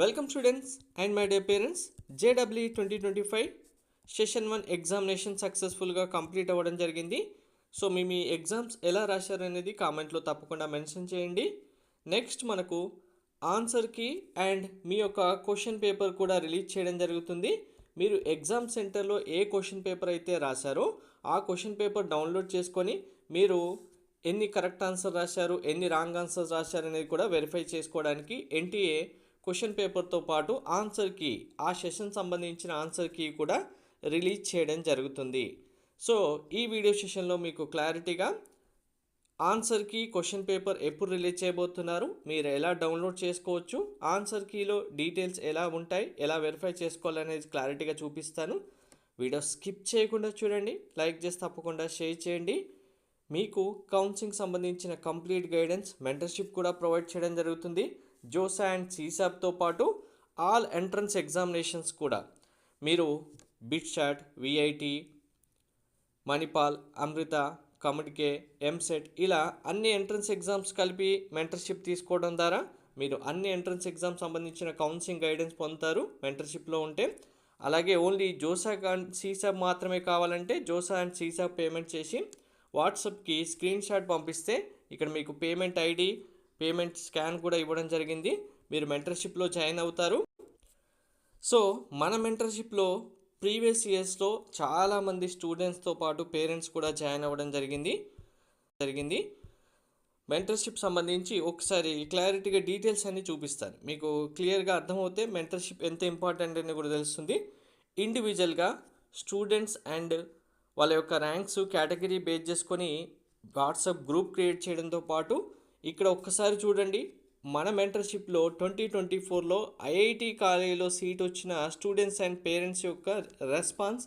Welcome students and my dear parents. JEE 2025 session 1 examination సక్సెస్ఫుల్గా complete అవ్వడం జరిగింది. So మీ exams ఎలా రాశారు అనేది కామెంట్లో తప్పకుండా మెన్షన్ చేయండి. నెక్స్ట్ మనకు ఆన్సర్ కీ అండ్ మీ యొక్క క్వశ్చన్ పేపర్ కూడా రిలీజ్ చేయడం జరుగుతుంది. మీరు ఎగ్జామ్ సెంటర్లో ఏ క్వశ్చన్ పేపర్ అయితే రాశారో ఆ క్వశ్చన్ పేపర్ డౌన్లోడ్ చేసుకొని మీరు ఎన్ని కరెక్ట్ ఆన్సర్ రాశారు, ఎన్ని రాంగ్ ఆన్సర్స్ రాశారు అనేది కూడా వెరిఫై చేసుకోవడానికి ఎన్టీఏ క్వశ్చన్ పేపర్తో పాటు ఆన్సర్ కీ, ఆ సెషన్ సంబంధించిన ఆన్సర్ కీ కూడా రిలీజ్ చేయడం జరుగుతుంది. సో ఈ వీడియో సెషన్లో మీకు క్లారిటీగా ఆన్సర్ కీ, క్వశ్చన్ పేపర్ ఎప్పుడు రిలీజ్ చేయబోతున్నారు, మీరు ఎలా డౌన్లోడ్ చేసుకోవచ్చు, ఆన్సర్ కీలో డీటెయిల్స్ ఎలా ఉంటాయి, ఎలా వెరిఫై చేసుకోవాలనేది క్లారిటీగా చూపిస్తాను. వీడియో స్కిప్ చేయకుండా చూడండి, లైక్ చేసి తప్పకుండా షేర్ చేయండి. మీకు కౌన్సిలింగ్ సంబంధించిన కంప్లీట్ గైడెన్స్, మెంటర్షిప్ కూడా ప్రొవైడ్ చేయడం జరుగుతుంది. జోసా అండ్ సీసాప్తో పాటు ఆల్ ఎంట్రన్స్ ఎగ్జామినేషన్స్ కూడా మీరు బిట్షాట్, విఐటి, మణిపాల్, అమృత, కమిట్కే, ఎంసెట్ ఇలా అన్ని ఎంట్రన్స్ ఎగ్జామ్స్ కలిపి మెంటర్షిప్ తీసుకోవడం ద్వారా మీరు అన్ని ఎంట్రన్స్ ఎగ్జామ్స్ సంబంధించిన కౌన్సిలింగ్ గైడెన్స్ పొందుతారు మెంటర్షిప్లో ఉంటే. అలాగే ఓన్లీ జోసా అండ్ సీసాప్ మాత్రమే కావాలంటే జోసా అండ్ సీసాప్ పేమెంట్ చేసి వాట్సాప్కి స్క్రీన్ షాట్ పంపిస్తే ఇక్కడ మీకు పేమెంట్ ఐడి, పేమెంట్ స్కాన్ కూడా ఇవ్వడం జరిగింది. మీరు మెంటర్షిప్లో జాయిన్ అవుతారు. సో మన మెంటర్షిప్లో ప్రీవియస్ ఇయర్స్లో చాలామంది స్టూడెంట్స్తో పాటు పేరెంట్స్ కూడా జాయిన్ అవ్వడం జరిగింది. మెంటర్షిప్ సంబంధించి ఒకసారి క్లారిటీగా డీటెయిల్స్ అన్నీ చూపిస్తాను. మీకు క్లియర్గా అర్థమవుతే మెంటర్షిప్ ఎంత ఇంపార్టెంట్ అని కూడా తెలుస్తుంది. ఇండివిజువల్గా స్టూడెంట్స్ అండ్ వాళ్ళ యొక్క ర్యాంక్స్ కేటగిరీ బేస్ చేసుకొని వాట్సాప్ గ్రూప్ క్రియేట్ చేయడంతో పాటు ఇక్కడ ఒక్కసారి చూడండి, మన మెంటర్షిప్లో 2024లో ఐఐటి కాలేజీలో సీట్ వచ్చిన స్టూడెంట్స్ అండ్ పేరెంట్స్ యొక్క రెస్పాన్స్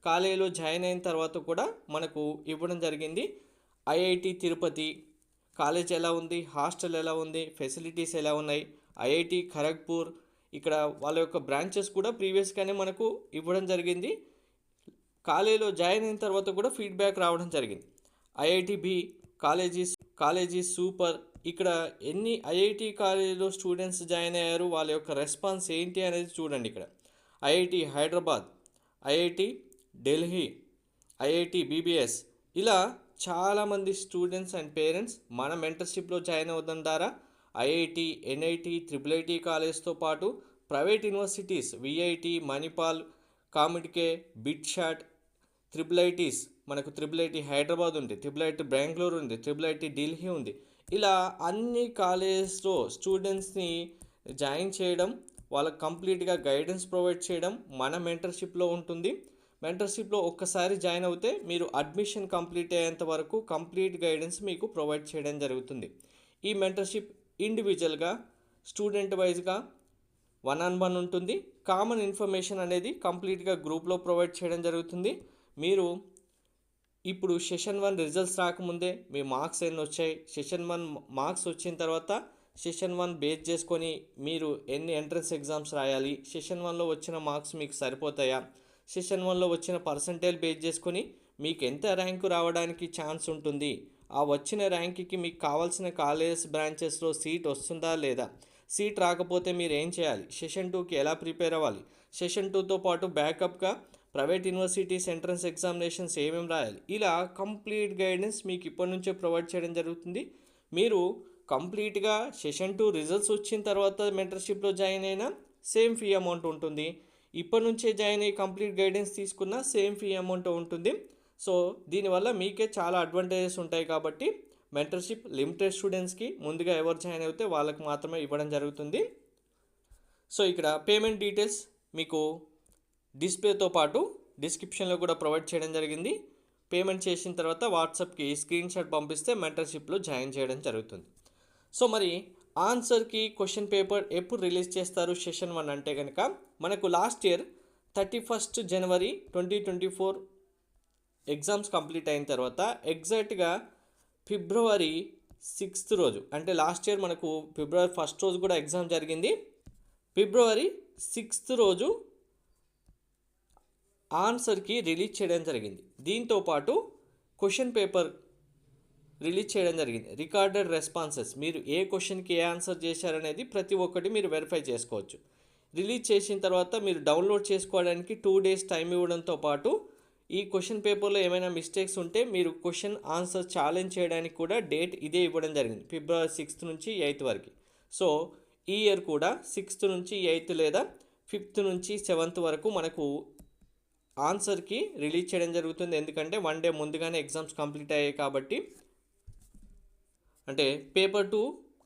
కాలేజీలో జాయిన్ అయిన తర్వాత కూడా మనకు ఇవ్వడం జరిగింది. ఐఐటి తిరుపతి కాలేజ్ ఎలా ఉంది, హాస్టల్ ఎలా ఉంది, ఫెసిలిటీస్ ఎలా ఉన్నాయి, ఐఐటి ఖరగ్పూర్ ఇక్కడ వాళ్ళ యొక్క బ్రాంచెస్ కూడా ప్రీవియస్గానే మనకు ఇవ్వడం జరిగింది. కాలేజీలో జాయిన్ అయిన తర్వాత కూడా ఫీడ్బ్యాక్ రావడం జరిగింది. ఐఐటి కాలేజీ సూపర్, ఇక్కడ ఎన్ని ఐఐటి కాలేజీలో స్టూడెంట్స్ జాయిన్ అయ్యారు, వాళ్ళ యొక్క రెస్పాన్స్ ఏంటి అనేది చూడండి. ఇక్కడ IIT Hyderabad, IIT Delhi, IIT BBS ఇలా చాలామంది స్టూడెంట్స్ అండ్ పేరెంట్స్ మన మెంటర్షిప్లో జాయిన్ అవ్వడం ద్వారా ఐఐటి, ఎన్ఐటి, ట్రిపుల్ కాలేజ్తో పాటు private universities VIT, Manipal, COMEDK, BITSAT, triple మనకు ట్రిపుల్ హైదరాబాద్ ఉంది, ట్రిపుల్ బెంగళూరు ఉంది, ట్రిపుల్ ఢిల్లీ ఉంది. ఇలా అన్ని కాలేజెస్లో స్టూడెంట్స్ని జాయిన్ చేయడం, వాళ్ళకి కంప్లీట్గా గైడెన్స్ ప్రొవైడ్ చేయడం మన మెంటర్షిప్లో ఉంటుంది. మెంటర్షిప్లో ఒక్కసారి జాయిన్ అవుతే మీరు అడ్మిషన్ కంప్లీట్ అయ్యేంత వరకు కంప్లీట్ గైడెన్స్ మీకు ప్రొవైడ్ చేయడం జరుగుతుంది. ఈ మెంటర్షిప్ ఇండివిజువల్గా, స్టూడెంట్ వైజ్గా 1-on-1 ఉంటుంది. కామన్ ఇన్ఫర్మేషన్ అనేది కంప్లీట్గా గ్రూప్లో ప్రొవైడ్ చేయడం జరుగుతుంది. మీరు ఇప్పుడు సెషన్ 1 రిజల్ట్స్ రాకముందే మీ మార్క్స్ ఎన్ని వచ్చాయి, సెషన్ 1 మార్క్స్ వచ్చిన తర్వాత సెషన్ 1 బేస్ చేసుకొని మీరు ఎన్ని ఎంట్రన్స్ ఎగ్జామ్స్ రాయాలి, సెషన్ 1లో వచ్చిన మార్క్స్ మీకు సరిపోతాయా, సెషన్ 1లో వచ్చిన పర్సంటేజ్ బేస్ చేసుకొని మీకు ఎంత ర్యాంకు రావడానికి ఛాన్స్ ఉంటుంది, ఆ వచ్చిన ర్యాంక్కి మీకు కావాల్సిన కాలేజెస్ బ్రాంచెస్లో సీట్ వస్తుందా లేదా, సీట్ రాకపోతే మీరు ఏం చేయాలి, సెషన్ 2కి ఎలా ప్రిపేర్ అవ్వాలి, సెషన్ 2తో పాటు బ్యాకప్గా ప్రైవేట్ యూనివర్సిటీస్ ఎంట్రన్స్ ఎగ్జామినేషన్స్ ఏమేమి రాయాలి, ఇలా కంప్లీట్ గైడెన్స్ మీకు ఇప్పటి నుంచే ప్రొవైడ్ చేయడం జరుగుతుంది. మీరు కంప్లీట్గా సెషన్ 2 రిజల్ట్స్ వచ్చిన తర్వాత మెంటర్షిప్లో జాయిన్ అయినా సేమ్ ఫీ అమౌంట్ ఉంటుంది. ఇప్పటి నుంచే జాయిన్ అయ్యి కంప్లీట్ గైడెన్స్ తీసుకున్న సేమ్ ఫీ అమౌంట్ ఉంటుంది. సో దీనివల్ల మీకే చాలా అడ్వాంటేజెస్ ఉంటాయి. కాబట్టి మెంటర్షిప్ లిమిటెడ్ స్టూడెంట్స్కి ముందుగా ఎవరు జాయిన్ అయితే వాళ్ళకి మాత్రమే ఇవ్వడం జరుగుతుంది. సో ఇక్కడ పేమెంట్ డీటెయిల్స్ మీకు డిస్ప్లేతో పాటు డిస్క్రిప్షన్లో కూడా ప్రొవైడ్ చేయడం జరిగింది. పేమెంట్ చేసిన తర్వాత వాట్సాప్కి స్క్రీన్ షాట్ పంపిస్తే మెంటర్షిప్లో జాయిన్ చేయడం జరుగుతుంది. సో మరి ఆన్సర్కి క్వశ్చన్ పేపర్ ఎప్పుడు రిలీజ్ చేస్తారు సెషన్ 1 అంటే కనుక మనకు లాస్ట్ ఇయర్ 31 జనవరి 2024 ఎగ్జామ్స్ కంప్లీట్ అయిన తర్వాత ఎగ్జాక్ట్గా ఫిబ్రవరి 6th రోజు, అంటే లాస్ట్ ఇయర్ మనకు ఫిబ్రవరి 1st రోజు కూడా ఎగ్జామ్ జరిగింది. ఫిబ్రవరి 6th రోజు ఆన్సర్కి రిలీజ్ చేయడం జరిగింది. దీంతోపాటు క్వశ్చన్ పేపర్ రిలీజ్ చేయడం జరిగింది. రికార్డెడ్ రెస్పాన్సెస్, మీరు ఏ క్వశ్చన్కి ఏ ఆన్సర్ చేశారనేది ప్రతి ఒక్కటి మీరు వెరిఫై చేసుకోవచ్చు. రిలీజ్ చేసిన తర్వాత మీరు డౌన్లోడ్ చేసుకోవడానికి 2 days టైం ఇవ్వడంతో పాటు ఈ క్వశ్చన్ పేపర్లో ఏమైనా మిస్టేక్స్ ఉంటే మీరు క్వశ్చన్ ఆన్సర్ ఛాలెంజ్ చేయడానికి కూడా డేట్ ఇదే ఇవ్వడం జరిగింది, February 6th నుంచి 8th వరకు. సో ఈ ఇయర్ కూడా 6th నుంచి 8th లేదా 5th నుంచి 7th వరకు మనకు ఆన్సర్కి రిలీజ్ చేయడం జరుగుతుంది. ఎందుకంటే 1 day ముందుగానే ఎగ్జామ్స్ కంప్లీట్ అయ్యాయి కాబట్టి, అంటే పేపర్ 2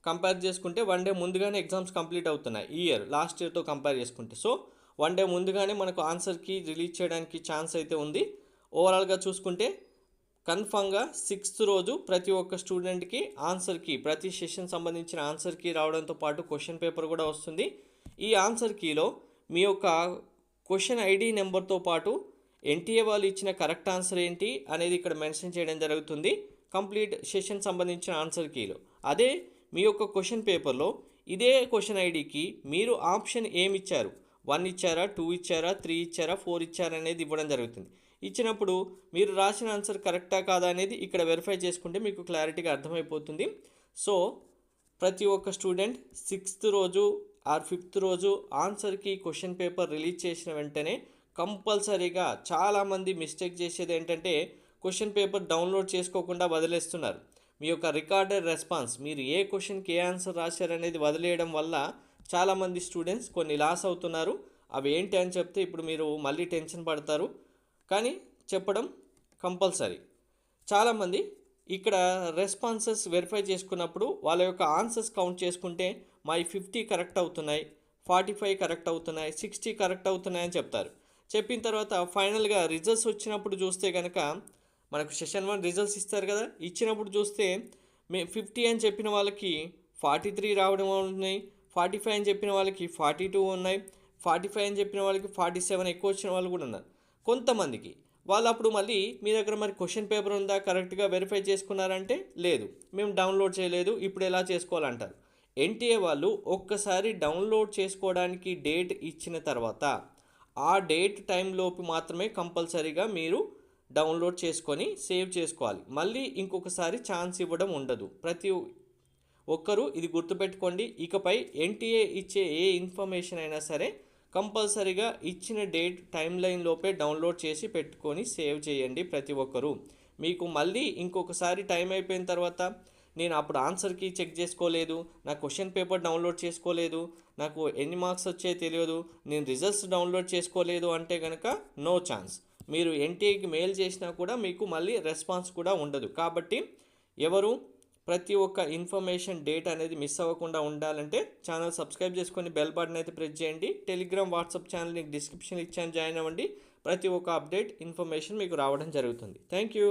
కంపేర్ చేసుకుంటే 1 day ముందుగానే ఎగ్జామ్స్ కంప్లీట్ అవుతున్నాయి ఈ ఇయర్ లాస్ట్ ఇయర్తో కంపేర్ చేసుకుంటే. సో 1 day ముందుగానే మనకు ఆన్సర్కి రిలీజ్ చేయడానికి ఛాన్స్ అయితే ఉంది. ఓవరాల్గా చూసుకుంటే కన్ఫామ్గా 6th రోజు ప్రతి ఒక్క స్టూడెంట్కి ఆన్సర్కి, ప్రతి సెషన్ సంబంధించిన ఆన్సర్కి రావడంతో పాటు క్వశ్చన్ పేపర్ కూడా వస్తుంది. ఈ ఆన్సర్ కీలో మీ యొక్క క్వశ్చన్ ఐడి నెంబర్తో పాటు ఎన్టీఏ వాళ్ళు ఇచ్చిన కరెక్ట్ ఆన్సర్ ఏంటి అనేది ఇక్కడ మెన్షన్ చేయడం జరుగుతుంది కంప్లీట్ సెషన్ సంబంధించిన ఆన్సర్ కీలో. అదే మీ యొక్క క్వశ్చన్ పేపర్లో ఇదే క్వశ్చన్ ఐడికి మీరు ఆప్షన్ ఏమి ఇచ్చారు, 1 ఇచ్చారా, 2 ఇచ్చారా, 3 ఇచ్చారా, 4 ఇచ్చారా అనేది ఇవ్వడం జరుగుతుంది. ఇచ్చినప్పుడు మీరు రాసిన ఆన్సర్ కరెక్టా కాదా అనేది ఇక్కడ వెరిఫై చేసుకుంటే మీకు క్లారిటీగా అర్థమైపోతుంది. సో ప్రతి ఒక్క స్టూడెంట్ 6th రోజు ఆర్ 5th రోజు ఆన్సర్కి క్వశ్చన్ పేపర్ రిలీజ్ చేసిన వెంటనే కంపల్సరీగా, చాలామంది మిస్టేక్ చేసేది ఏంటంటే క్వశ్చన్ పేపర్ డౌన్లోడ్ చేసుకోకుండా వదిలేస్తున్నారు. మీ యొక్క రికార్డెడ్ రెస్పాన్స్, మీరు ఏ క్వశ్చన్కి ఏ ఆన్సర్ రాశారనేది వదిలేయడం వల్ల చాలామంది స్టూడెంట్స్ కొన్ని లాస్ అవుతున్నారు. అవి ఏంటి అని చెప్తే ఇప్పుడు మీరు మళ్ళీ టెన్షన్ పడతారు, కానీ చెప్పడం కంపల్సరీ. చాలామంది ఇక్కడ రెస్పాన్సెస్ వెరిఫై చేసుకున్నప్పుడు వాళ్ళ యొక్క ఆన్సర్స్ కౌంట్ చేసుకుంటే మై 50 కరెక్ట్ అవుతున్నాయి, 45 కరెక్ట్ అవుతున్నాయి, 60 కరెక్ట్ అవుతున్నాయి అని చెప్తారు. చెప్పిన తర్వాత ఫైనల్గా రిజల్ట్స్ వచ్చినప్పుడు చూస్తే కనుక మనకు సెషన్ 1 రిజల్ట్స్ ఇస్తారు కదా, ఇచ్చినప్పుడు చూస్తే 50 అని చెప్పిన వాళ్ళకి 43 రావడం ఉన్నాయి, 45 అని చెప్పిన వాళ్ళకి 42 ఉన్నాయి, 45 అని చెప్పిన వాళ్ళకి 47 ఎక్కువ వచ్చిన వాళ్ళు కూడా ఉన్నారు. కొంతమందికి వాళ్ళు అప్పుడు మళ్ళీ మీ దగ్గర మరి క్వశ్చన్ పేపర్ ఉందా, కరెక్ట్గా వెరిఫై చేసుకున్నారంటే లేదు, మేము డౌన్లోడ్ చేయలేదు, ఇప్పుడు ఎలా చేసుకోవాలంటారు. ఎన్టీఏ వాళ్ళు ఒక్కసారి డౌన్లోడ్ చేసుకోవడానికి డేట్ ఇచ్చిన తర్వాత ఆ డేట్ టైంలోపు మాత్రమే కంపల్సరీగా మీరు డౌన్లోడ్ చేసుకొని సేవ్ చేసుకోవాలి. మళ్ళీ ఇంకొకసారి ఛాన్స్ ఇవ్వడం ఉండదు. ప్రతి ఒక్కరూ ఇది గుర్తుపెట్టుకోండి. ఇకపై ఎన్టీఏ ఇచ్చే ఏ ఇన్ఫర్మేషన్ అయినా సరే కంపల్సరీగా ఇచ్చిన డేట్ టైం లైన్ లోపే డౌన్లోడ్ చేసి పెట్టుకొని సేవ్ చేయండి ప్రతి ఒక్కరూ. మీకు మళ్ళీ ఇంకొకసారి టైం అయిపోయిన తర్వాత నేను అప్పుడు ఆన్సర్కి చెక్ చేసుకోలేదు, నా క్వశ్చన్ పేపర్ డౌన్లోడ్ చేసుకోలేదు, నాకు ఎన్ని మార్క్స్ వచ్చాయో తెలియదు, నేను రిజల్ట్స్ డౌన్లోడ్ చేసుకోలేదు అంటే కనుక నో ఛాన్స్. మీరు ఎన్టీఏకి మెయిల్ చేసినా కూడా మీకు మళ్ళీ రెస్పాన్స్ కూడా ఉండదు. కాబట్టి ఎవరు ప్రతి ఒక్క ఇన్ఫర్మేషన్ డేట్ అనేది మిస్ అవ్వకుండా ఉండాలంటే ఛానల్ సబ్స్క్రైబ్ చేసుకొని బెల్ బటన్ అయితే ప్రెస్ చేయండి. టెలిగ్రామ్, వాట్సాప్ ఛానల్ నీకు డిస్క్రిప్షన్ ఇచ్చాను, జాయిన్ అవ్వండి. ప్రతి ఒక్క అప్డేట్ ఇన్ఫర్మేషన్ మీకు రావడం జరుగుతుంది. Thank you.